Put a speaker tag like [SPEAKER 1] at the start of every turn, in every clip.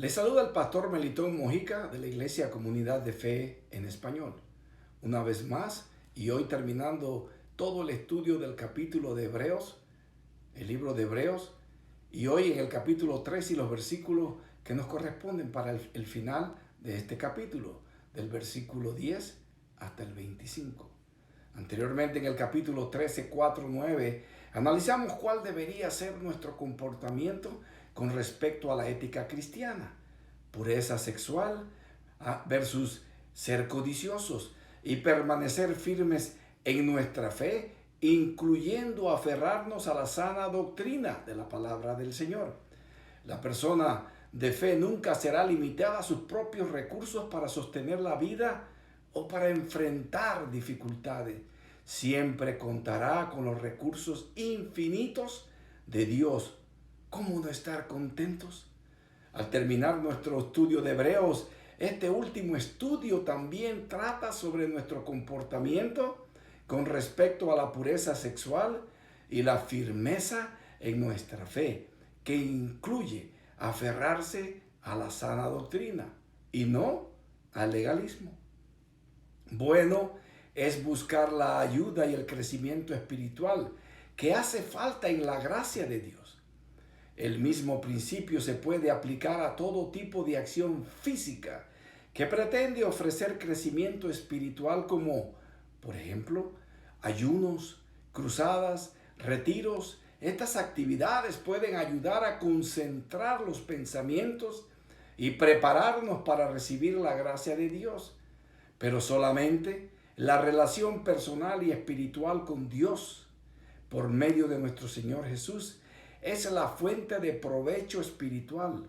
[SPEAKER 1] Les saluda el pastor Melitón Mojica de la Iglesia Comunidad de Fe en Español. Una vez más, y hoy terminando todo el estudio del capítulo de Hebreos, el libro de Hebreos, y hoy en el capítulo 3 y los versículos que nos corresponden para el final de este capítulo, del versículo 10 hasta el 25. Anteriormente en el capítulo 13, 4, 9, analizamos cuál debería ser nuestro comportamiento con respecto a la ética cristiana, pureza sexual versus ser codiciosos y permanecer firmes en nuestra fe, incluyendo aferrarnos a la sana doctrina de la palabra del Señor. La persona de fe nunca será limitada a sus propios recursos para sostener la vida o para enfrentar dificultades. Siempre contará con los recursos infinitos de Dios. ¿Cómo no estar contentos? Al terminar nuestro estudio de Hebreos, este último estudio también trata sobre nuestro comportamiento con respecto a la pureza sexual y la firmeza en nuestra fe, que incluye aferrarse a la sana doctrina y no al legalismo. Bueno es buscar la ayuda y el crecimiento espiritual que hace falta en la gracia de Dios. El mismo principio se puede aplicar a todo tipo de acción física que pretende ofrecer crecimiento espiritual como, por ejemplo, ayunos, cruzadas, retiros. Estas actividades pueden ayudar a concentrar los pensamientos y prepararnos para recibir la gracia de Dios. Pero solamente la relación personal y espiritual con Dios por medio de nuestro Señor Jesús es la fuente de provecho espiritual.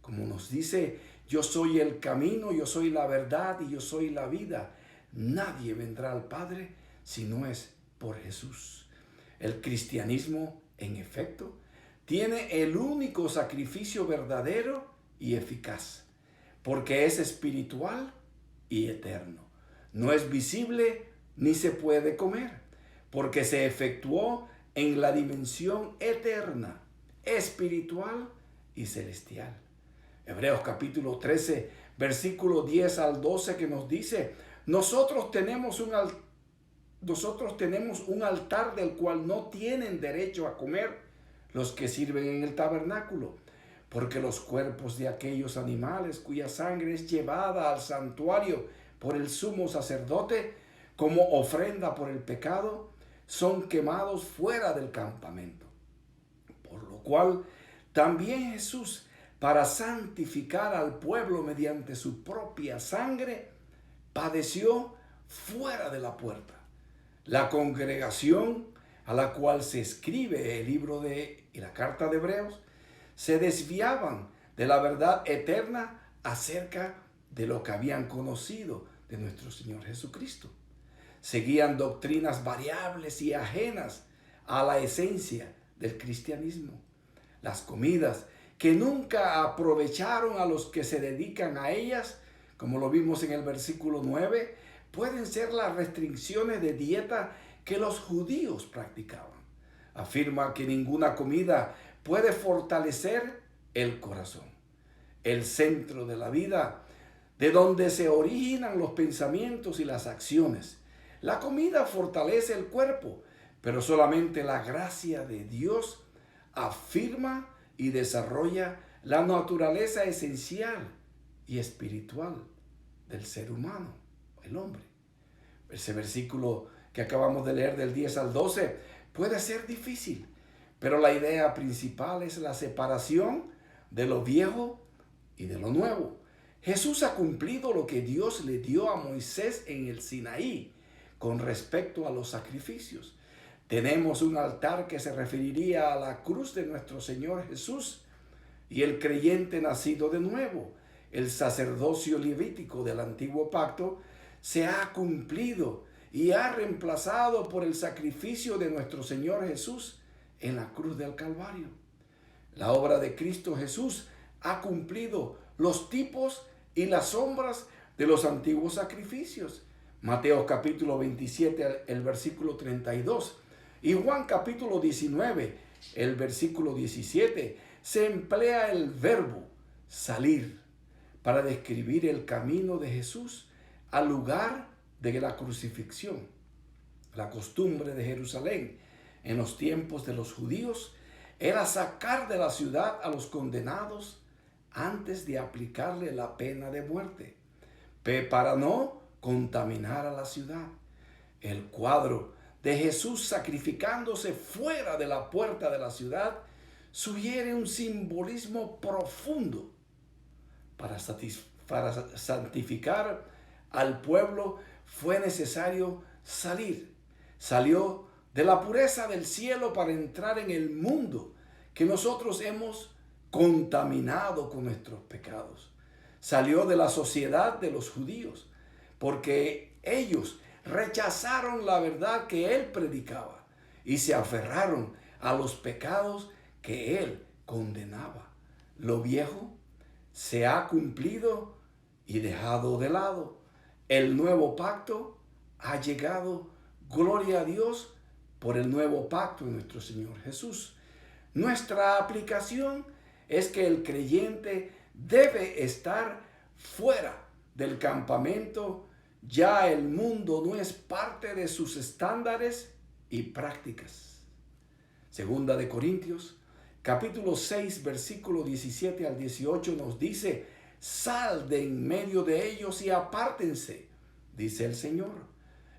[SPEAKER 1] Como nos dice, yo soy el camino, yo soy la verdad y yo soy la vida. Nadie vendrá al Padre si no es por Jesús. El cristianismo, en efecto, tiene el único sacrificio verdadero y eficaz, porque es espiritual y eterno. No es visible ni se puede comer, porque se efectuó en la dimensión eterna, espiritual y celestial. Hebreos capítulo 13, versículo 10 al 12 que nos dice, nosotros tenemos un altar del cual no tienen derecho a comer los que sirven en el tabernáculo, porque los cuerpos de aquellos animales cuya sangre es llevada al santuario por el sumo sacerdote como ofrenda por el pecado, son quemados fuera del campamento. Por lo cual, también Jesús, para santificar al pueblo mediante su propia sangre, padeció fuera de la puerta. La congregación a la cual se escribe el libro y la carta de Hebreos se desviaban de la verdad eterna acerca de lo que habían conocido de nuestro Señor Jesucristo. Seguían doctrinas variables y ajenas a la esencia del cristianismo. Las comidas que nunca aprovecharon a los que se dedican a ellas, como lo vimos en el versículo 9, pueden ser las restricciones de dieta que los judíos practicaban. Afirma que ninguna comida puede fortalecer el corazón, el centro de la vida, de donde se originan los pensamientos y las acciones. La comida fortalece el cuerpo, pero solamente la gracia de Dios afirma y desarrolla la naturaleza esencial y espiritual del ser humano, el hombre. Ese versículo que acabamos de leer del 10 al 12 puede ser difícil, pero la idea principal es la separación de lo viejo y de lo nuevo. Jesús ha cumplido lo que Dios le dio a Moisés en el Sinaí con respecto a los sacrificios. Tenemos un altar que se referiría a la cruz de nuestro Señor Jesús y el creyente nacido de nuevo. El sacerdocio levítico del antiguo pacto se ha cumplido y ha reemplazado por el sacrificio de nuestro Señor Jesús en la cruz del Calvario. La obra de Cristo Jesús ha cumplido los tipos y las sombras de los antiguos sacrificios. Mateo capítulo 27, el versículo 32. Y Juan capítulo 19, el versículo 17, se emplea el verbo salir, para describir el camino de Jesús al lugar de la crucifixión. La costumbre de Jerusalén en los tiempos de los judíos era sacar de la ciudad a los condenados antes de aplicarle la pena de muerte, para no contaminar a la ciudad. El cuadro de Jesús sacrificándose fuera de la puerta de la ciudad sugiere un simbolismo profundo. Para santificar al pueblo fue necesario salir. Salió de la pureza del cielo para entrar en el mundo que nosotros hemos contaminado con nuestros pecados. Salió de la sociedad de los judíos porque ellos rechazaron la verdad que él predicaba y se aferraron a los pecados que él condenaba. Lo viejo se ha cumplido y dejado de lado. El nuevo pacto ha llegado. Gloria a Dios por el nuevo pacto en nuestro Señor Jesús. Nuestra aplicación es que el creyente debe estar fuera del campamento. Ya el mundo no es parte de sus estándares y prácticas. Segunda de Corintios, capítulo 6, versículo 17 al 18 nos dice: sal de en medio de ellos y apártense, dice el Señor,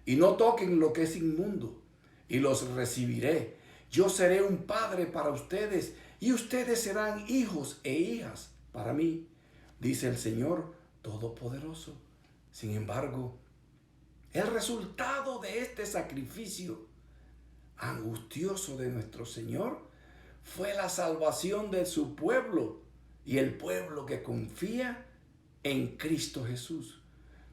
[SPEAKER 1] y no toquen lo que es inmundo, y los recibiré. Yo seré un padre para ustedes, y ustedes serán hijos e hijas para mí, dice el Señor Todopoderoso. Sin embargo, el resultado de este sacrificio angustioso de nuestro Señor fue la salvación de su pueblo y el pueblo que confía en Cristo Jesús.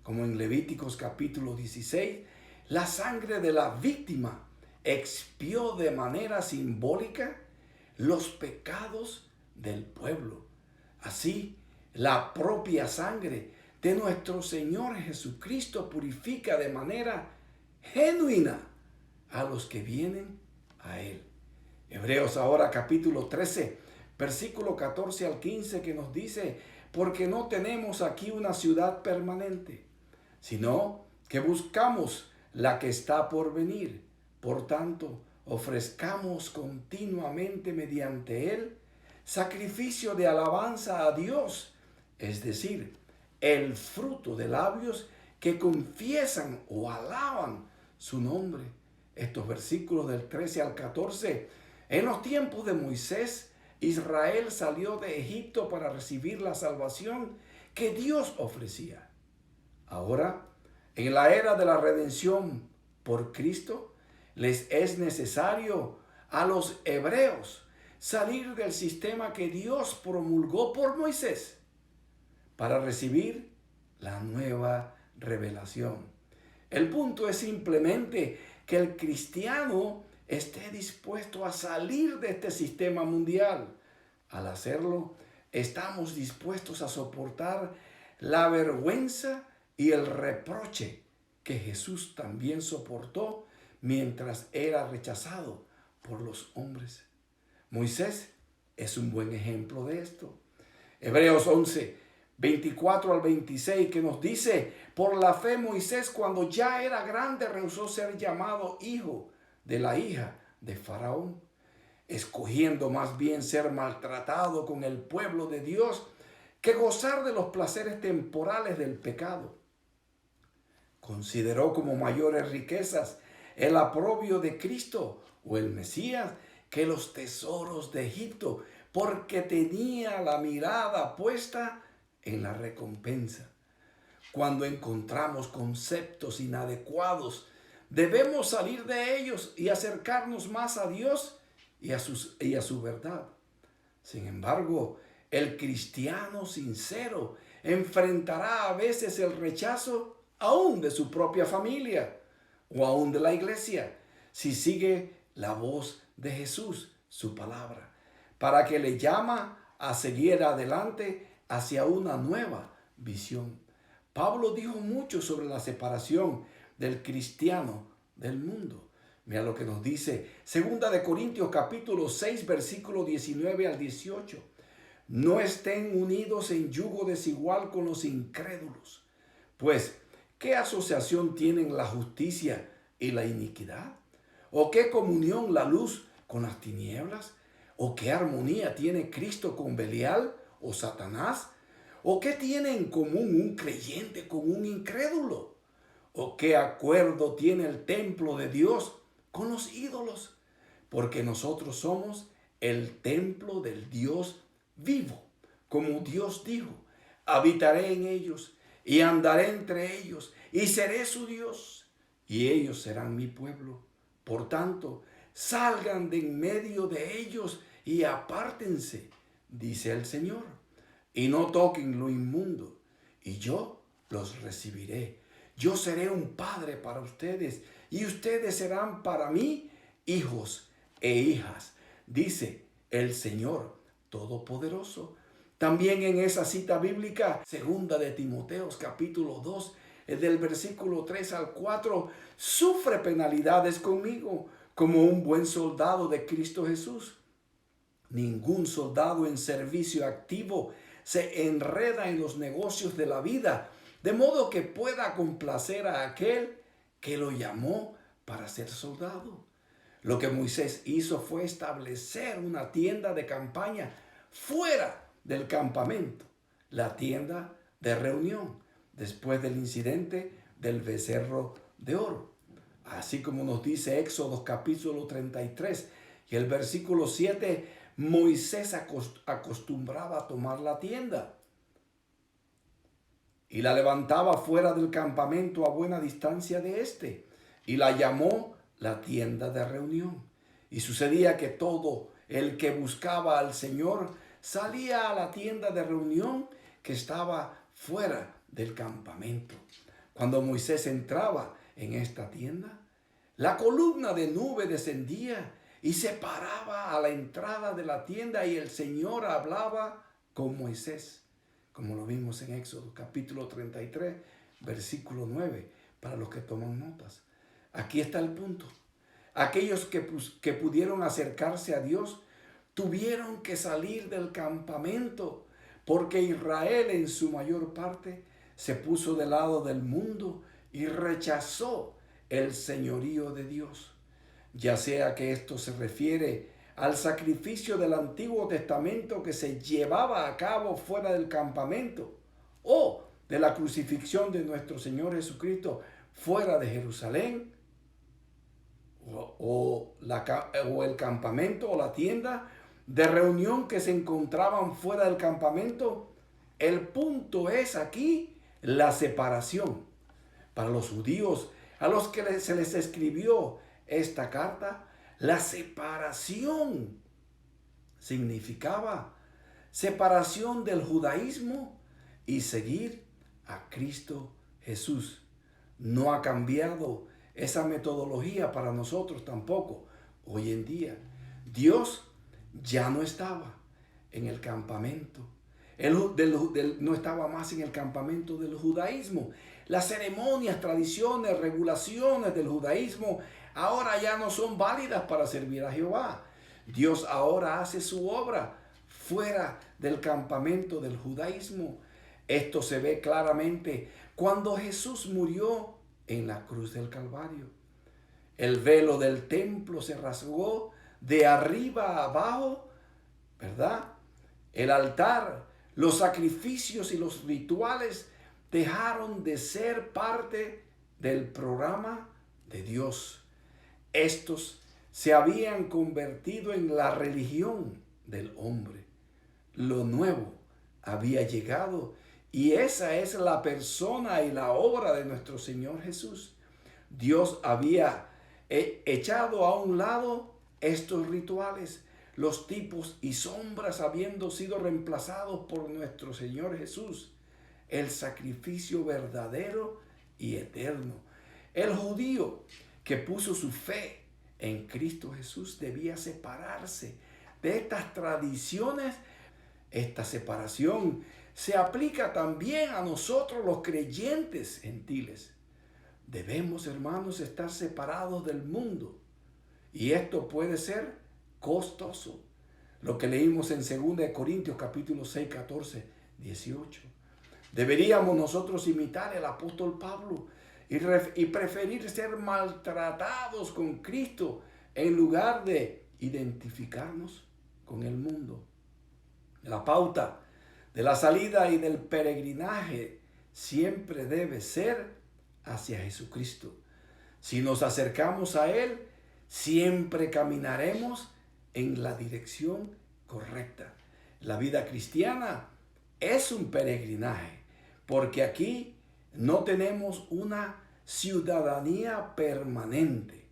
[SPEAKER 1] Como en Levíticos capítulo 16, la sangre de la víctima expió de manera simbólica los pecados del pueblo. Así, la propia sangre de nuestro Señor Jesucristo purifica de manera genuina a los que vienen a Él. Hebreos ahora capítulo 13, versículo 14 al 15, que nos dice: porque no tenemos aquí una ciudad permanente, sino que buscamos la que está por venir. Por tanto, ofrezcamos continuamente mediante Él sacrificio de alabanza a Dios, es decir, el fruto de labios que confiesan o alaban su nombre. Estos versículos del 13 al 14, en los tiempos de Moisés, Israel salió de Egipto para recibir la salvación que Dios ofrecía. Ahora, en la era de la redención por Cristo, les es necesario a los hebreos salir del sistema que Dios promulgó por Moisés para recibir la nueva revelación. El punto es simplemente que el cristiano esté dispuesto a salir de este sistema mundial. Al hacerlo, estamos dispuestos a soportar la vergüenza y el reproche que Jesús también soportó mientras era rechazado por los hombres. Moisés es un buen ejemplo de esto. Hebreos 11, 24 al 26, que nos dice: por la fe Moisés, cuando ya era grande, rehusó ser llamado hijo de la hija de Faraón, escogiendo más bien ser maltratado con el pueblo de Dios que gozar de los placeres temporales del pecado. Consideró como mayores riquezas el aprobio de Cristo o el Mesías que los tesoros de Egipto, porque tenía la mirada puesta en la recompensa. Cuando encontramos conceptos inadecuados, debemos salir de ellos y acercarnos más a Dios y a su verdad. Sin embargo, el cristiano sincero enfrentará a veces el rechazo aún de su propia familia o aún de la iglesia, si sigue la voz de Jesús, su palabra, para que le llama a seguir adelante hacia una nueva visión. Pablo dijo mucho sobre la separación del cristiano del mundo. Mira lo que nos dice Segunda de Corintios capítulo 6, versículo 19 al 18. no estén unidos en yugo desigual con los incrédulos. Pues, ¿qué asociación tienen la justicia y la iniquidad? ¿O qué comunión la luz con las tinieblas? ¿O qué armonía tiene Cristo con Belial o Satanás? ¿O qué tiene en común un creyente con un incrédulo? ¿O qué acuerdo tiene el templo de Dios con los ídolos? Porque nosotros somos el templo del Dios vivo. Como Dios dijo, habitaré en ellos y andaré entre ellos y seré su Dios y ellos serán mi pueblo. Por tanto, salgan de en medio de ellos y apártense, dice el Señor, y no toquen lo inmundo, y yo los recibiré. Yo seré un padre para ustedes, y ustedes serán para mí hijos e hijas, dice el Señor Todopoderoso. También en esa cita bíblica, segunda de Timoteos capítulo 2, del versículo 3 al 4, sufre penalidades conmigo como un buen soldado de Cristo Jesús. Ningún soldado en servicio activo se enreda en los negocios de la vida, de modo que pueda complacer a aquel que lo llamó para ser soldado. Lo que Moisés hizo fue establecer una tienda de campaña fuera del campamento, la tienda de reunión, después del incidente del becerro de oro. Así como nos dice Éxodo capítulo 33 y el versículo 7, Moisés acostumbraba a tomar la tienda y la levantaba fuera del campamento a buena distancia de éste, y la llamó la tienda de reunión. Y sucedía que todo el que buscaba al Señor salía a la tienda de reunión que estaba fuera del campamento. Cuando Moisés entraba en esta tienda, la columna de nube descendía y se paraba a la entrada de la tienda, y el Señor hablaba con Moisés, como lo vimos en Éxodo capítulo 33, versículo 9, para los que toman notas. Aquí está el punto. Aquellos que pudieron acercarse a Dios tuvieron que salir del campamento, porque Israel en su mayor parte se puso del lado del mundo y rechazó el señorío de Dios. Ya sea que esto se refiere al sacrificio del Antiguo Testamento que se llevaba a cabo fuera del campamento, o de la crucifixión de nuestro Señor Jesucristo fuera de Jerusalén, o el campamento o la tienda de reunión que se encontraban fuera del campamento, el punto es aquí la separación. Para los judíos a los que se les escribió esta carta, la separación significaba separación del judaísmo y seguir a Cristo Jesús. No ha cambiado esa metodología para nosotros tampoco. Hoy en día, Dios ya no estaba en el campamento. No estaba más en el campamento del judaísmo. Las ceremonias, tradiciones, regulaciones del judaísmo ahora ya no son válidas para servir a Jehová. Dios ahora hace su obra fuera del campamento del judaísmo. Esto se ve claramente cuando Jesús murió en la cruz del Calvario. El velo del templo se rasgó de arriba a abajo, ¿verdad? El altar, los sacrificios y los rituales dejaron de ser parte del programa de Dios. Estos se habían convertido en la religión del hombre. Lo nuevo había llegado, y esa es la persona y la obra de nuestro Señor Jesús. Dios había echado a un lado estos rituales, los tipos y sombras habiendo sido reemplazados por nuestro Señor Jesús, el sacrificio verdadero y eterno. El judío que puso su fe en Cristo Jesús debía separarse de estas tradiciones. Esta separación se aplica también a nosotros los creyentes gentiles. Debemos, hermanos, estar separados del mundo, y esto puede ser costoso. lo que leímos en 2 Corintios capítulo 6, 14, 18. Deberíamos nosotros imitar al apóstol Pablo y preferir ser maltratados con Cristo en lugar de identificarnos con el mundo. La pauta de la salida y del peregrinaje siempre debe ser hacia Jesucristo. Si nos acercamos a Él, siempre caminaremos en la dirección correcta. La vida cristiana es un peregrinaje, porque aquí no tenemos una ciudadanía permanente.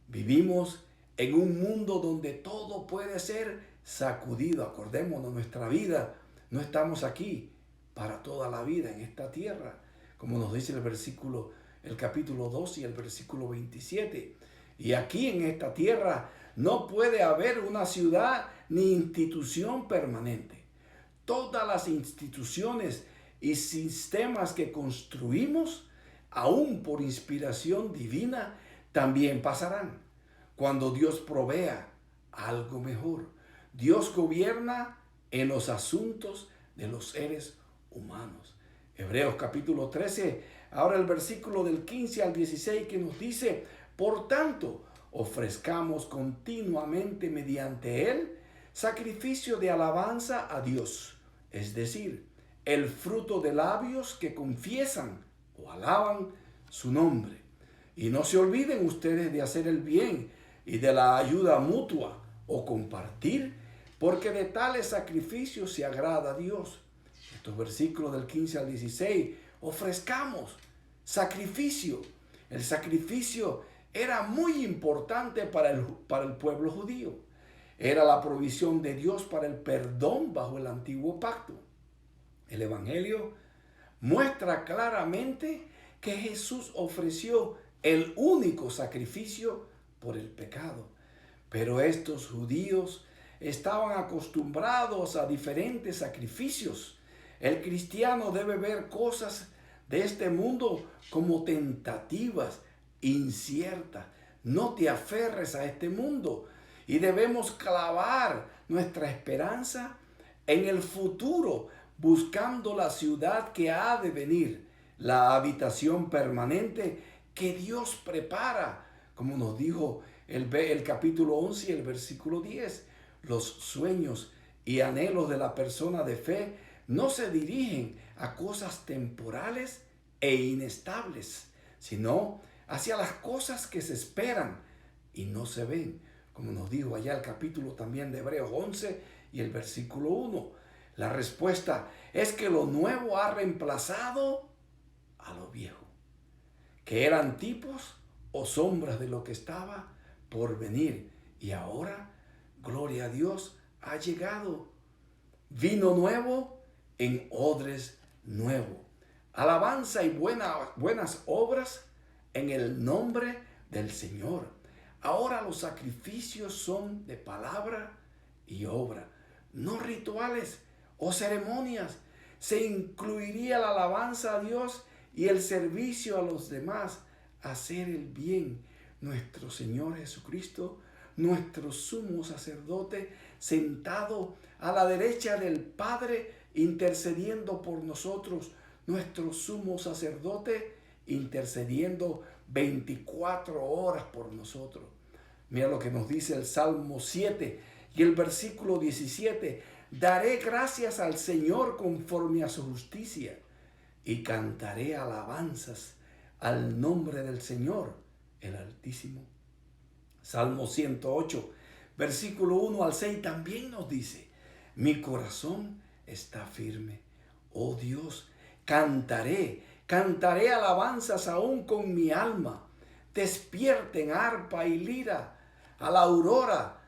[SPEAKER 1] Vivimos en un mundo donde todo puede ser sacudido. Acordémonos, nuestra vida, no estamos aquí para toda la vida en esta tierra, como nos dice el capítulo 2 y el versículo 27. Y aquí en esta tierra no puede haber una ciudad ni institución permanente. Todas las instituciones y sistemas que construimos, aún por inspiración divina, también pasarán cuando Dios provea algo mejor. Dios gobierna en los asuntos de los seres humanos. Hebreos capítulo 13, ahora el versículo del 15 al 16 que nos dice: por tanto, ofrezcamos continuamente mediante él sacrificio de alabanza a Dios, es decir, el fruto de labios que confiesan o alaban su nombre. Y no se olviden ustedes de hacer el bien y de la ayuda mutua o compartir, porque de tales sacrificios se agrada a Dios. Estos versículos del 15 al 16, ofrezcamos sacrificio. El sacrificio era muy importante para el pueblo judío. Era la provisión de Dios para el perdón bajo el antiguo pacto. El Evangelio muestra claramente que Jesús ofreció el único sacrificio por el pecado. Pero estos judíos estaban acostumbrados a diferentes sacrificios. El cristiano debe ver cosas de este mundo como tentativas, inciertas. No te aferres a este mundo. Y debemos clavar nuestra esperanza en el futuro, buscando la ciudad que ha de venir, la habitación permanente que Dios prepara, como nos dijo el capítulo 11 y el versículo 10. Los sueños y anhelos de la persona de fe no se dirigen a cosas temporales e inestables, sino hacia las cosas que se esperan y no se ven, como nos dijo allá el capítulo también de Hebreos 11 y el versículo 1. La respuesta es que lo nuevo ha reemplazado a lo viejo, que eran tipos o sombras de lo que estaba por venir. Y ahora, gloria a Dios, ha llegado vino nuevo en odres nuevo. Alabanza y buenas obras en el nombre del Señor. Ahora los sacrificios son de palabra y obra, no rituales o ceremonias. Se incluiría la alabanza a Dios y el servicio a los demás, hacer el bien. Nuestro Señor Jesucristo, nuestro sumo sacerdote, sentado a la derecha del Padre, intercediendo por nosotros, nuestro sumo sacerdote, intercediendo 24 horas por nosotros. Mira lo que nos dice el Salmo 7 y el versículo 17. Daré gracias al Señor conforme a su justicia y cantaré alabanzas al nombre del Señor, el Altísimo. Salmo 108, versículo 1 al 6 también nos dice: mi corazón está firme. Oh Dios, cantaré alabanzas aún con mi alma. Despierten arpa y lira. A la aurora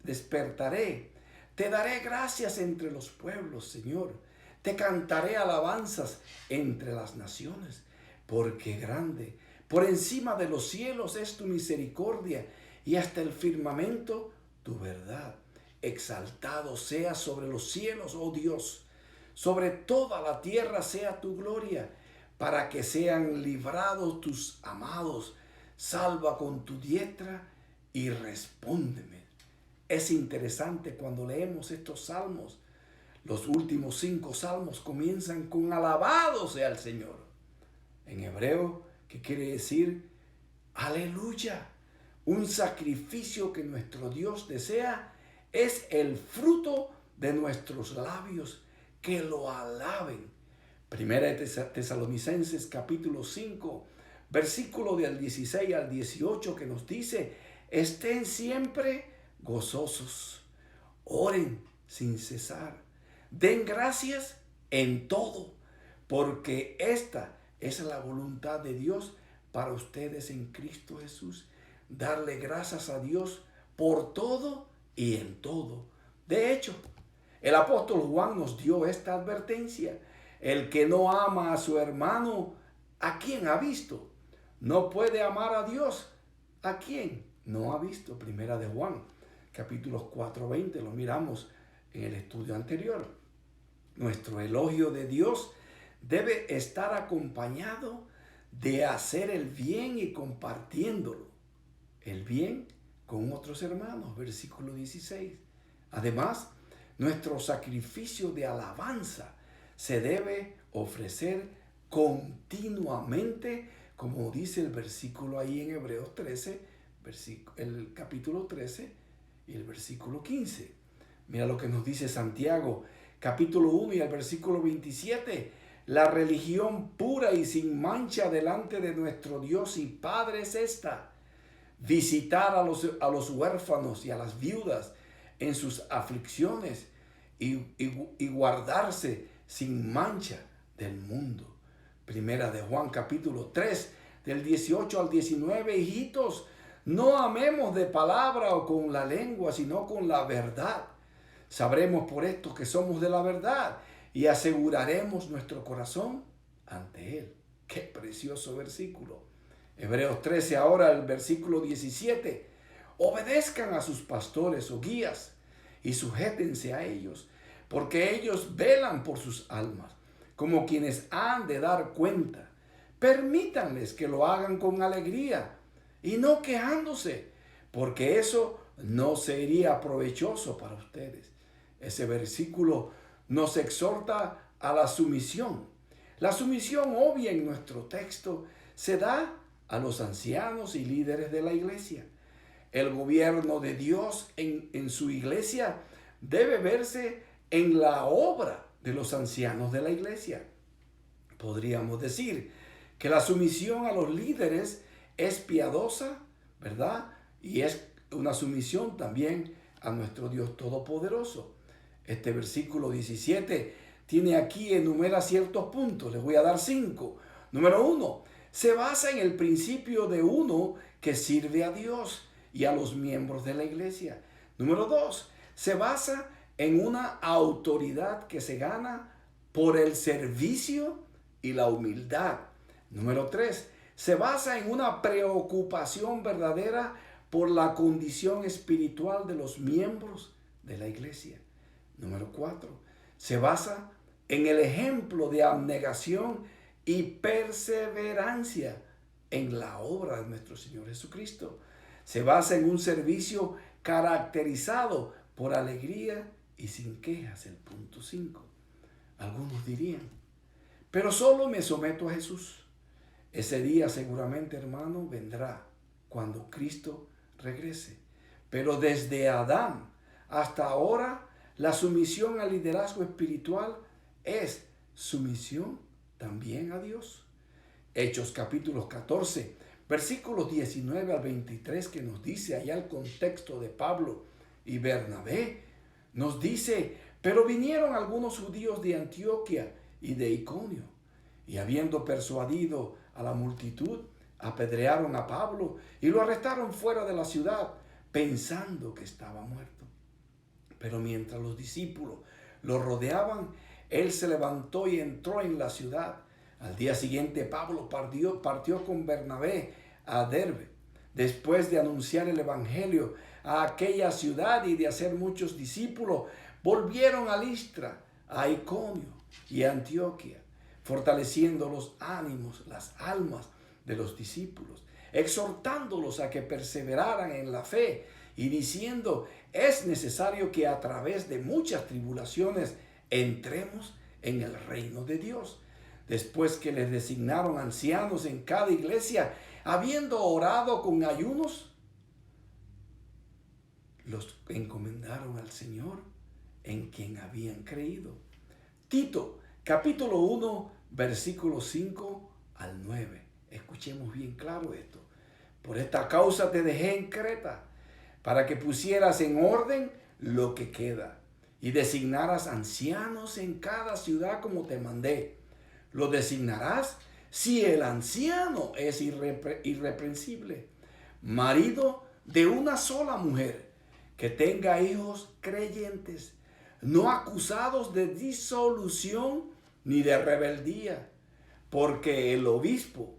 [SPEAKER 1] despertaré. Te daré gracias entre los pueblos, Señor. Te cantaré alabanzas entre las naciones, porque grande, por encima de los cielos es tu misericordia, y hasta el firmamento tu verdad. Exaltado sea sobre los cielos, oh Dios, sobre toda la tierra sea tu gloria, para que sean librados tus amados. Salva con tu diestra y respóndeme. Es interesante cuando leemos estos salmos. Los últimos 5 salmos comienzan con alabado sea el Señor. En hebreo, que quiere decir aleluya. Un sacrificio que nuestro Dios desea es el fruto de nuestros labios que lo alaben. Primera de Tesalonicenses capítulo 5, versículo del 16 al 18 que nos dice: estén siempre gozosos, oren sin cesar, den gracias en todo, porque esta es la voluntad de Dios para ustedes en Cristo Jesús. Darle gracias a Dios por todo y en todo. De hecho, el apóstol Juan nos dio esta advertencia: el que no ama a su hermano, ¿a quién ha visto? No puede amar a Dios, ¿a quién no ha visto? Primera de Juan, capítulos 4:20, lo miramos en el estudio anterior. Nuestro elogio de Dios debe estar acompañado de hacer el bien y compartiéndolo. El bien con otros hermanos, versículo 16. Además, nuestro sacrificio de alabanza se debe ofrecer continuamente, como dice el versículo ahí en Hebreos 13, el capítulo 13 y el versículo 15. Mira lo que nos dice Santiago, capítulo 1 y el versículo 27. La religión pura y sin mancha delante de nuestro Dios y Padre es esta: visitar a los huérfanos y a las viudas en sus aflicciones y guardarse sin mancha del mundo. Primera de Juan capítulo 3 del 18 al 19. Hijitos, no amemos de palabra o con la lengua, sino con la verdad. Sabremos por esto que somos de la verdad y aseguraremos nuestro corazón ante Él. Qué precioso versículo. Hebreos 13, ahora el versículo 17. Obedezcan a sus pastores o guías y sujétense a ellos, porque ellos velan por sus almas, como quienes han de dar cuenta. Permítanles que lo hagan con alegría y no quejándose, porque eso no sería provechoso para ustedes. Ese versículo nos exhorta a la sumisión. La sumisión obvia en nuestro texto se da a los ancianos y líderes de la iglesia. El gobierno de Dios en su iglesia debe verse en la obra de los ancianos de la iglesia. Podríamos decir que la sumisión a los líderes es piadosa, ¿verdad? Y es una sumisión también a nuestro Dios Todopoderoso. Este versículo 17 tiene aquí, enumera ciertos puntos. Les voy a dar 5. Número 1, se basa en el principio de uno que sirve a Dios y a los miembros de la iglesia. Número 2, se basa en una autoridad que se gana por el servicio y la humildad. Número 3, se basa en una preocupación verdadera por la condición espiritual de los miembros de la iglesia. Número 4, se basa en el ejemplo de abnegación y perseverancia en la obra de nuestro Señor Jesucristo. Se basa en un servicio caracterizado por alegría y sin quejas, el punto 5. Algunos dirían, pero solo me someto a Jesús. Ese día seguramente, hermano, vendrá cuando Cristo regrese. Pero desde Adán hasta ahora, la sumisión al liderazgo espiritual es sumisión también a Dios. Hechos capítulo 14, versículos 19 al 23, que nos dice allá el contexto de Pablo y Bernabé, nos dice: pero vinieron algunos judíos de Antioquía y de Iconio, y habiendo persuadido a la multitud, apedrearon a Pablo y lo arrestaron fuera de la ciudad, pensando que estaba muerto. Pero mientras los discípulos lo rodeaban, él se levantó y entró en la ciudad. Al día siguiente Pablo partió con Bernabé a Derbe, después de anunciar el evangelio a aquella ciudad y de hacer muchos discípulos. Volvieron a Listra, a Iconio y a Antioquía, fortaleciendo los ánimos, las almas de los discípulos, exhortándolos a que perseveraran en la fe y diciendo, es necesario que a través de muchas tribulaciones entremos en el reino de Dios. Después que les designaron ancianos en cada iglesia, habiendo orado con ayunos, los encomendaron al Señor en quien habían creído. Tito, capítulo 1, versículos 5 al 9. Escuchemos bien claro esto. Por esta causa te dejé en Creta, para que pusieras en orden lo que queda, y designaras ancianos en cada ciudad como te mandé. Lo designarás si el anciano es irreprensible, marido de una sola mujer, que tenga hijos creyentes, no acusados de disolución ni de rebeldía, porque el obispo,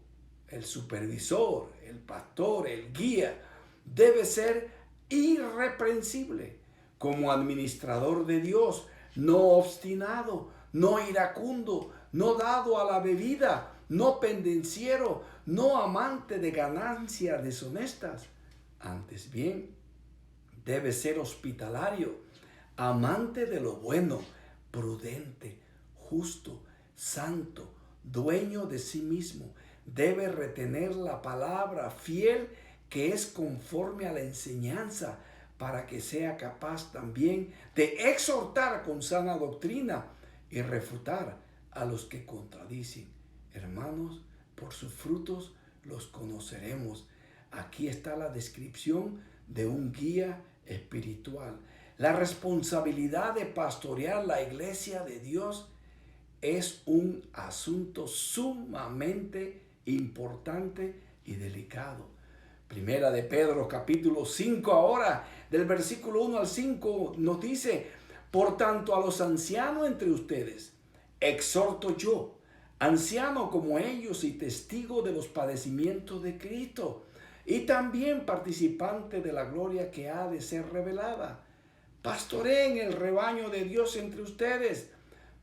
[SPEAKER 1] el supervisor, el pastor, el guía, debe ser irreprensible como administrador de Dios, no obstinado, no iracundo, no dado a la bebida, no pendenciero, no amante de ganancias deshonestas. Antes bien, debe ser hospitalario, amante de lo bueno, prudente, justo, santo, dueño de sí mismo. Debe retener la palabra fiel que es conforme a la enseñanza, para que sea capaz también de exhortar con sana doctrina y refutar a los que contradicen. Hermanos, por sus frutos los conoceremos. Aquí está la descripción de un guía espiritual. La responsabilidad de pastorear la iglesia de Dios es un asunto sumamente importante y delicado. Primera de Pedro, capítulo 5, ahora, del versículo 1 al 5, nos dice, por tanto a los ancianos entre ustedes, exhorto yo, anciano como ellos y testigo de los padecimientos de Cristo, y también participante de la gloria que ha de ser revelada. Pastoreen el rebaño de Dios entre ustedes,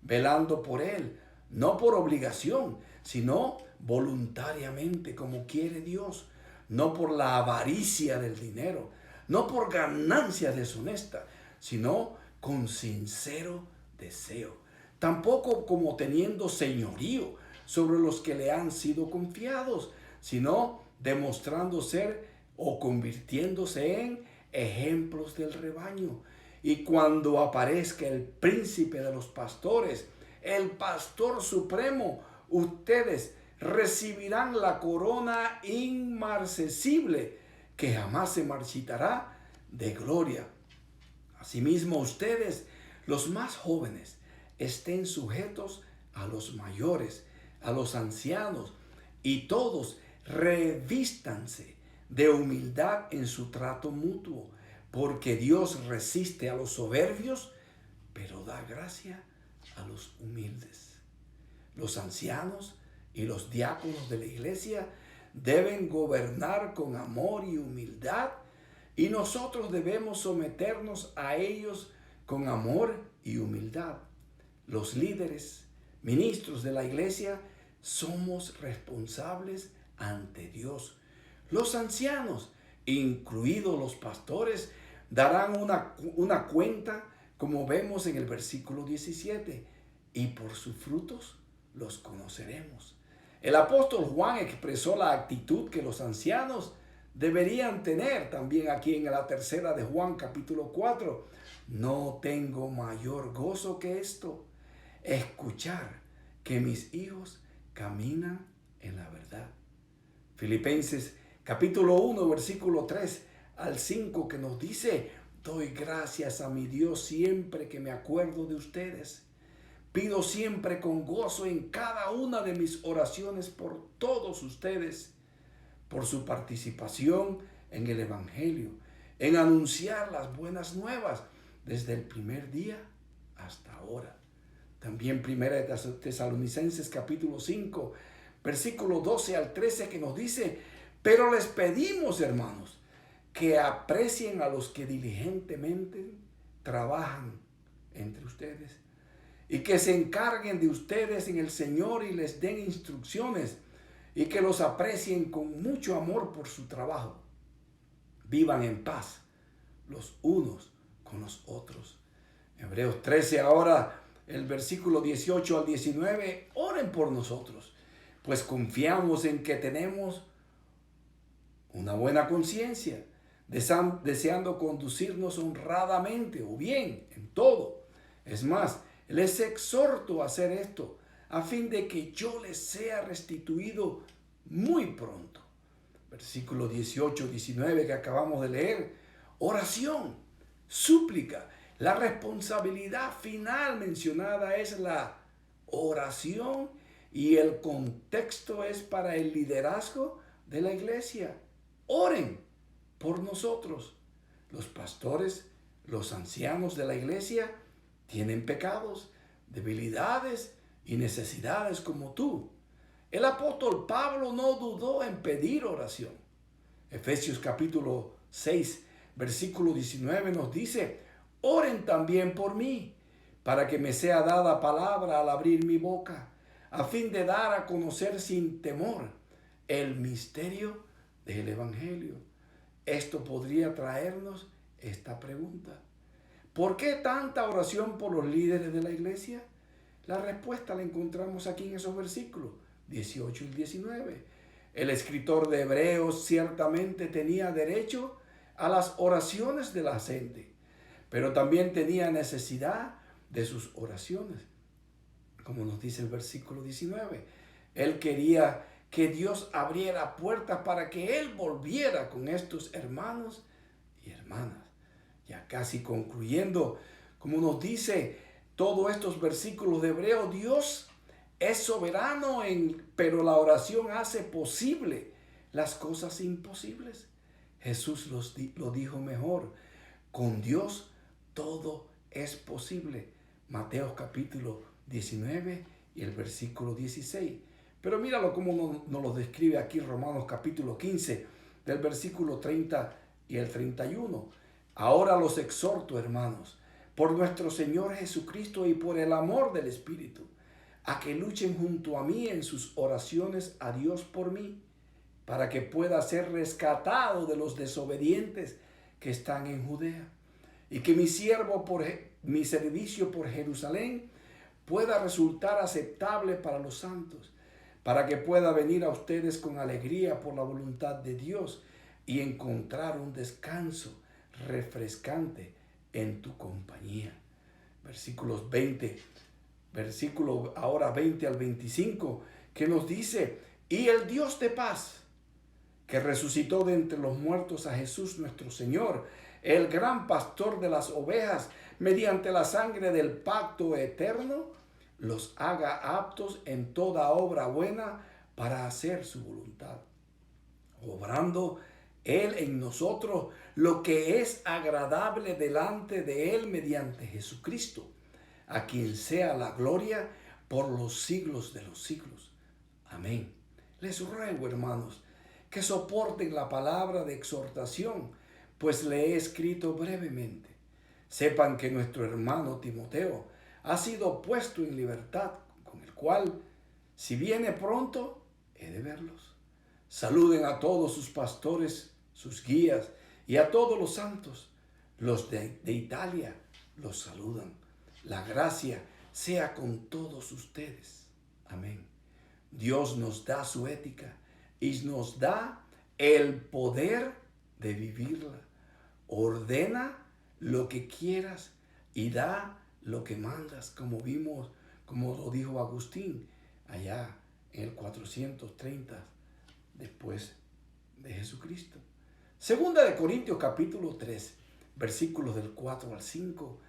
[SPEAKER 1] velando por él, no por obligación, sino voluntariamente como quiere Dios, no por la avaricia del dinero, no por ganancias deshonestas, sino con sincero deseo. Tampoco como teniendo señorío sobre los que le han sido confiados, sino demostrando ser o convirtiéndose en ejemplos del rebaño. Y cuando aparezca el príncipe de los pastores, el pastor supremo, ustedes recibirán la corona inmarcesible que jamás se marchitará de gloria. Asimismo, ustedes, los más jóvenes, estén sujetos a los mayores, a los ancianos, y todos revístanse de humildad en su trato mutuo, porque Dios resiste a los soberbios, pero da gracia a los humildes. Los ancianos y los diáconos de la iglesia deben gobernar con amor y humildad, y nosotros debemos someternos a ellos con amor y humildad. Los líderes, ministros de la iglesia, somos responsables ante Dios. Los ancianos, incluidos los pastores, darán una cuenta, como vemos en el versículo 17, y por sus frutos los conoceremos. El apóstol Juan expresó la actitud que los ancianos deberían tener también aquí en la tercera de Juan capítulo 4. No tengo mayor gozo que esto, escuchar que mis hijos caminan en la verdad. Filipenses capítulo 1 versículo 3 al 5, que nos dice, doy gracias a mi Dios siempre que me acuerdo de ustedes. Pido siempre con gozo en cada una de mis oraciones por todos ustedes, por su participación en el Evangelio, en anunciar las buenas nuevas desde el primer día hasta ahora. También Primera de Tesalonicenses capítulo 5, versículo 12 al 13, que nos dice, pero les pedimos, hermanos, que aprecien a los que diligentemente trabajan entre ustedes, y que se encarguen de ustedes en el Señor y les den instrucciones, y que los aprecien con mucho amor por su trabajo. Vivan en paz los unos con los otros. Hebreos 13 ahora, el versículo 18 al 19, oren por nosotros, pues confiamos en que tenemos una buena conciencia, deseando conducirnos honradamente o bien en todo. Es más, les exhorto a hacer esto, a fin de que yo les sea restituido muy pronto. Versículo 18, 19 que acabamos de leer. Oración, súplica. La responsabilidad final mencionada es la oración y el contexto es para el liderazgo de la iglesia. Oren por nosotros. Los pastores, los ancianos de la iglesia tienen pecados, debilidades y necesidades como tú. El apóstol Pablo no dudó en pedir oración. Efesios capítulo 6, versículo 19 nos dice: oren también por mí, para que me sea dada palabra al abrir mi boca, a fin de dar a conocer sin temor el misterio del Evangelio. Esto podría traernos esta pregunta: ¿por qué tanta oración por los líderes de la iglesia? La respuesta la encontramos aquí en esos versículos 18 y 19. El escritor de Hebreos ciertamente tenía derecho a las oraciones de la gente, pero también tenía necesidad de sus oraciones. Como nos dice el versículo 19, él quería que Dios abriera puertas para que él volviera con estos hermanos y hermanas. Ya casi concluyendo, como nos dice todos estos versículos de Hebreo, Dios es soberano, pero la oración hace posible las cosas imposibles. Jesús lo dijo mejor: con Dios todo es posible. Mateo capítulo 19 y el versículo 16. Pero míralo cómo nos lo describe aquí Romanos capítulo 15, del versículo 30 y el 31. Ahora los exhorto, hermanos, por nuestro Señor Jesucristo y por el amor del Espíritu, a que luchen junto a mí en sus oraciones a Dios por mí, para que pueda ser rescatado de los desobedientes que están en Judea, y que mi servicio por Jerusalén pueda resultar aceptable para los santos, para que pueda venir a ustedes con alegría por la voluntad de Dios y encontrar un descanso refrescante en tu compañía. Versículos 20, versículo ahora 20 al 25, que nos dice: y el Dios de paz, que resucitó de entre los muertos a Jesús nuestro Señor, el gran pastor de las ovejas, mediante la sangre del pacto eterno, los haga aptos en toda obra buena para hacer su voluntad, obrando Él en nosotros lo que es agradable delante de Él mediante Jesucristo, a quien sea la gloria por los siglos de los siglos. Amén. Les ruego, hermanos, que soporten la palabra de exhortación, pues le he escrito brevemente. Sepan que nuestro hermano Timoteo ha sido puesto en libertad, con el cual, si viene pronto, he de verlos. Saluden a todos sus pastores, sus guías, y a todos los santos. Los de Italia los saludan. La gracia sea con todos ustedes. Amén. Dios nos da su ética y nos da el poder de vivirla. Ordena lo que quieras y da lo que mandas, como vimos, como lo dijo Agustín allá en el 430 después de Jesucristo. Segunda de Corintios capítulo 3, versículos del 4 al 5.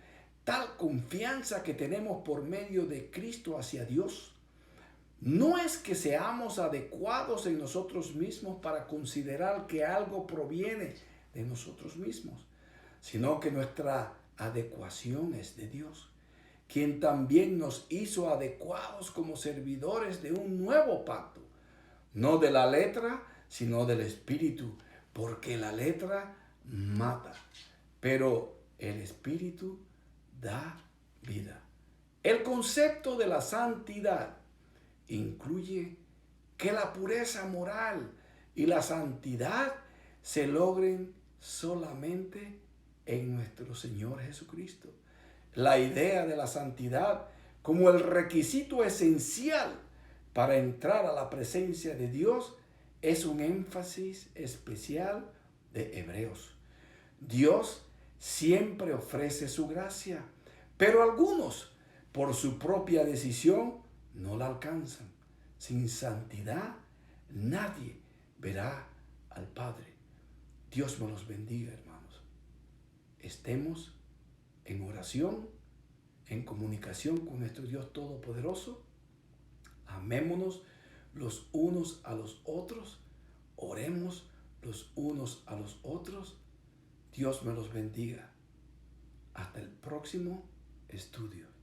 [SPEAKER 1] Tal confianza que tenemos por medio de Cristo hacia Dios no es que seamos adecuados en nosotros mismos para considerar que algo proviene de nosotros mismos, sino que nuestra adecuación es de Dios, quien también nos hizo adecuados como servidores de un nuevo pacto, no de la letra, sino del Espíritu, porque la letra mata, pero el Espíritu da vida. El concepto de la santidad incluye que la pureza moral y la santidad se logren solamente en nuestro Señor Jesucristo. La idea de la santidad como el requisito esencial para entrar a la presencia de Dios es un énfasis especial de Hebreos. Dios siempre ofrece su gracia, pero algunos, por su propia decisión, no la alcanzan. Sin santidad, nadie verá al Padre. Dios me los bendiga, hermanos. Estemos en oración, en comunicación con nuestro Dios Todopoderoso. Amémonos los unos a los otros. Oremos los unos a los otros. Dios me los bendiga. Hasta el próximo estudio.